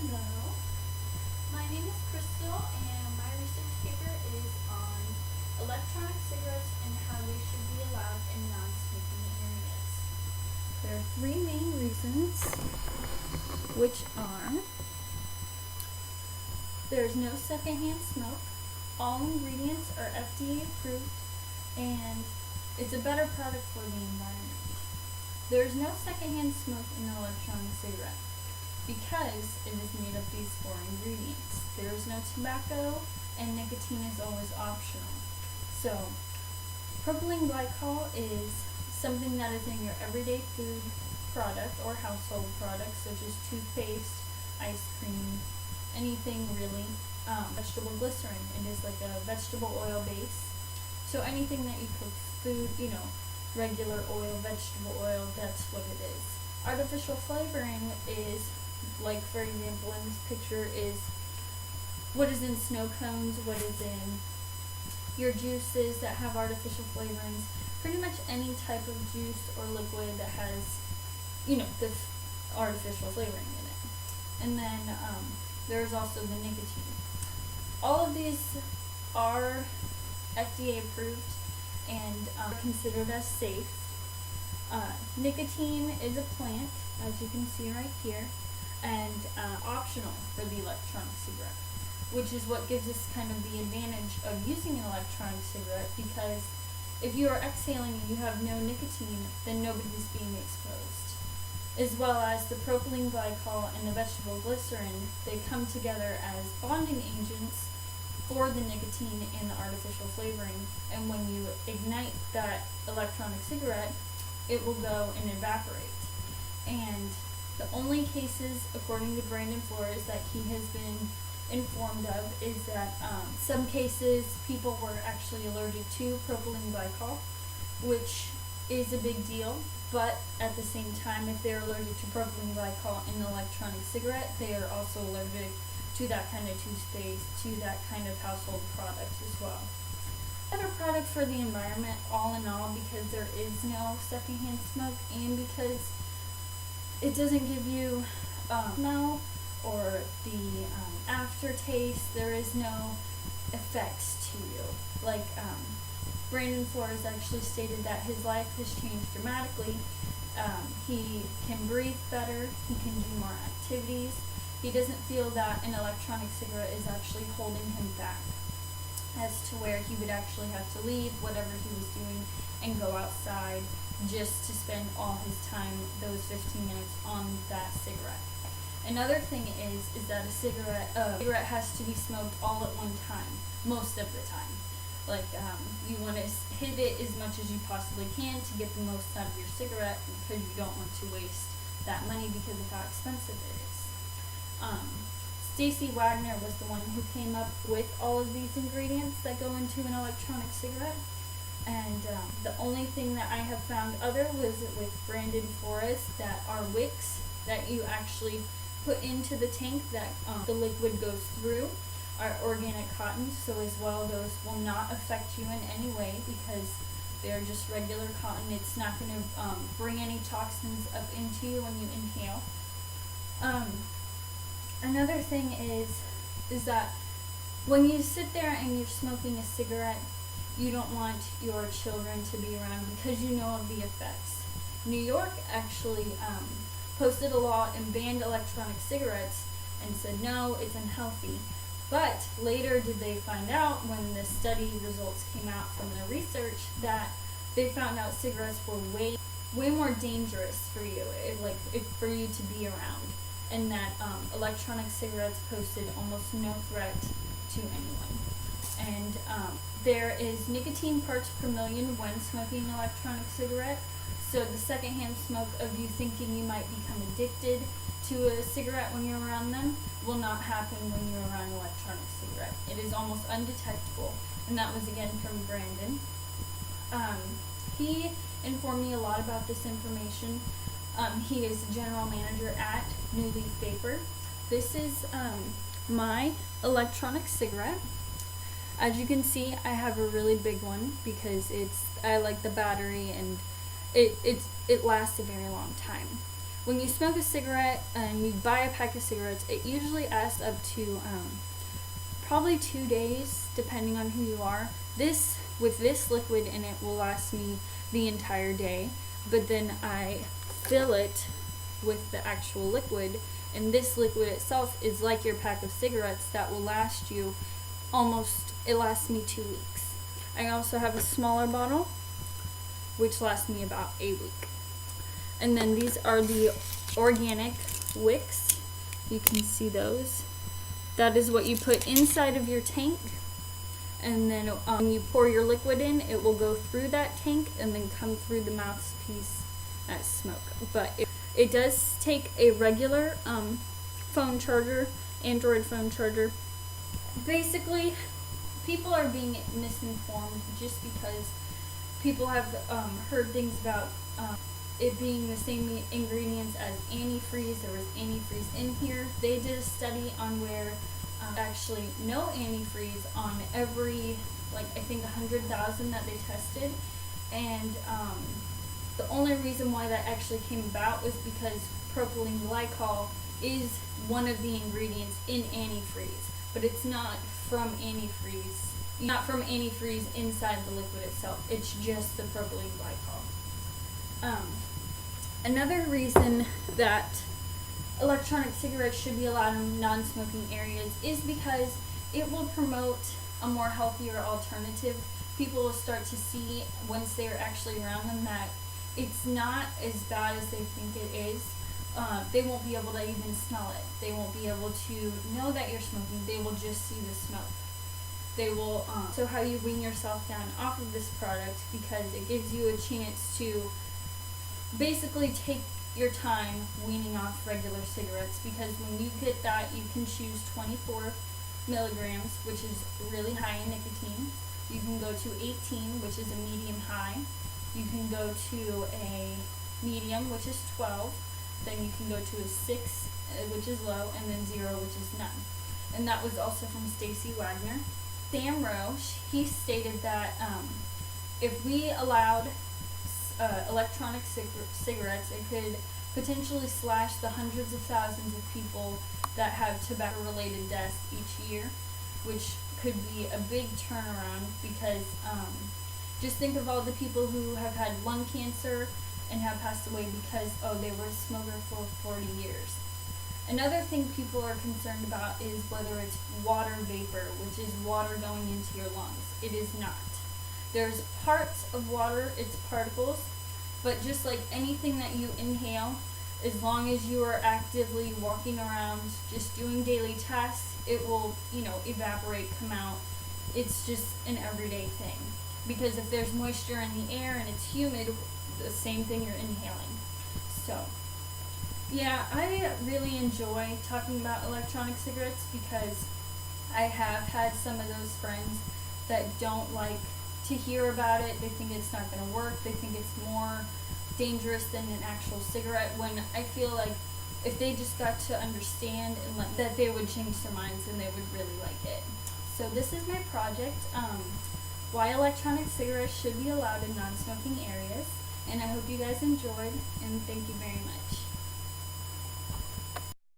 Hello, my name is Crystal and my research paper is on electronic cigarettes and how they should be allowed in non-smoking areas. There are three main reasons, which are: there's no secondhand smoke, all ingredients are FDA approved, and it's a better product for the environment. There's no secondhand smoke in an electronic cigarette because it is made of these four ingredients. There is no tobacco, and nicotine is always optional. So, propylene glycol is something that is in your everyday food product or household products, such as toothpaste, ice cream, anything really. Vegetable glycerin, it is like a vegetable oil base. So anything that you cook food, regular oil, vegetable oil, that's what it is. Artificial flavoring is, like for example in this picture, is what is in snow cones, what is in your juices that have artificial flavorings, pretty much any type of juice or liquid that has, this artificial flavoring in it. And then there's also the nicotine. All of these are FDA approved and considered as safe. Nicotine is a plant, as you can see right here, and optional for the electronic cigarette, which is what gives us kind of the advantage of using an electronic cigarette, because if you are exhaling and you have no nicotine, then nobody is being exposed. As well as the propylene glycol and the vegetable glycerin, they come together as bonding agents for the nicotine and the artificial flavoring, and when you ignite that electronic cigarette, it will go and evaporate. And the only cases, according to Brandon Flores, that he has been informed of is that some cases people were actually allergic to propylene glycol, which is a big deal, but at the same time, if they're allergic to propylene glycol in an electronic cigarette, they are also allergic to that kind of toothpaste, to that kind of household product as well. Better product for the environment, all in all, because there is no secondhand smoke and because it doesn't give you smell or the aftertaste. There is no effects to you. Like Brandon Flores actually stated that his life has changed dramatically. He can breathe better, he can do more activities. He doesn't feel that an electronic cigarette is actually holding him back, as to where he would actually have to leave whatever he was doing and go outside just to spend all his time, those 15 minutes, on that cigarette. Another thing is that a cigarette has to be smoked all at one time, most of the time. Like, you want to hit it as much as you possibly can to get the most out of your cigarette, because you don't want to waste that money because of how expensive it is. Stacy Wagner was the one who came up with all of these ingredients that go into an electronic cigarette, and the only thing that I have found other was with Brandon Flores that are wicks that you actually put into the tank that the liquid goes through are organic cotton, so as well those will not affect you in any way because they're just regular cotton. It's not going to bring any toxins up into you when you inhale. Another thing is that when you sit there and you're smoking a cigarette, you don't want your children to be around because you know of the effects. New York actually posted a law and banned electronic cigarettes and said no, it's unhealthy. But later did they find out, when the study results came out from their research, that they found out cigarettes were way more dangerous for you, for you to be around, and that electronic cigarettes posed almost no threat to anyone. And there is nicotine parts per million when smoking an electronic cigarette, so the secondhand smoke of you thinking you might become addicted to a cigarette when you're around them will not happen when you're around an electronic cigarette. It is almost undetectable, and that was again from Brandon. He informed me a lot about this information. He is the general manager at New Leaf Vapor. This is my electronic cigarette. As you can see, I have a really big one because I like the battery and it lasts a very long time. when you smoke a cigarette and you buy a pack of cigarettes, it usually lasts up to probably 2 days, depending on who you are. With this liquid in it will last me the entire day, but then I fill it with the actual liquid, and this liquid itself is like your pack of cigarettes that will last you it lasts me 2 weeks. I also have a smaller bottle, which lasts me about a week. And then these are the organic wicks. You can see those. That is what you put inside of your tank, and then when you pour your liquid in, it will go through that tank and then come through the mouthpiece as smoke. But it does take a regular phone charger, Android phone charger. Basically, people are being misinformed just because people have heard things about it being the same ingredients as antifreeze. There was antifreeze in here. They did a study on where actually no antifreeze on every, I think 100,000 that they tested, and the only reason why that actually came about was because propylene glycol is one of the ingredients in antifreeze, but it's not from antifreeze. Not from antifreeze inside the liquid itself. It's just the propylene glycol. Another reason that electronic cigarettes should be allowed in non-smoking areas is because it will promote a more healthier alternative. People will start to see, once they're actually around them, that it's not as bad as they think it is. They won't be able to even smell it. They won't be able to know that you're smoking. They will just see the smoke. They will, so how you wean yourself down off of this product, because it gives you a chance to basically take your time weaning off regular cigarettes, because when you get that, you can choose 24 milligrams, which is really high in nicotine. You can go to 18, which is a medium high. You can go to a medium, which is 12. Then you can go to a 6, which is low, and then 0, which is none. And that was also from Stacy Wagner. Sam Rowe, he stated that if we allowed electronic cigarettes, it could potentially slash the hundreds of thousands of people that have tobacco-related deaths each year, which could be a big turnaround, because just think of all the people who have had lung cancer and have passed away because they were a smoker for 40 years. Another thing people are concerned about is whether it's water vapor, which is water going into your lungs. It is not. There's parts of water, it's particles, but just like anything that you inhale, as long as you are actively walking around, just doing daily tasks, it will, evaporate, come out. It's just an everyday thing. Because if there's moisture in the air and it's humid, the same thing you're inhaling. So, yeah, I really enjoy talking about electronic cigarettes, because I have had some of those friends that don't like to hear about it. They think it's not going to work. They think it's more dangerous than an actual cigarette, when I feel like if they just got to understand and that they would change their minds and they would really like it. So this is my project, why electronic cigarettes should be allowed in non-smoking areas, and I hope you guys enjoyed, and thank you very much.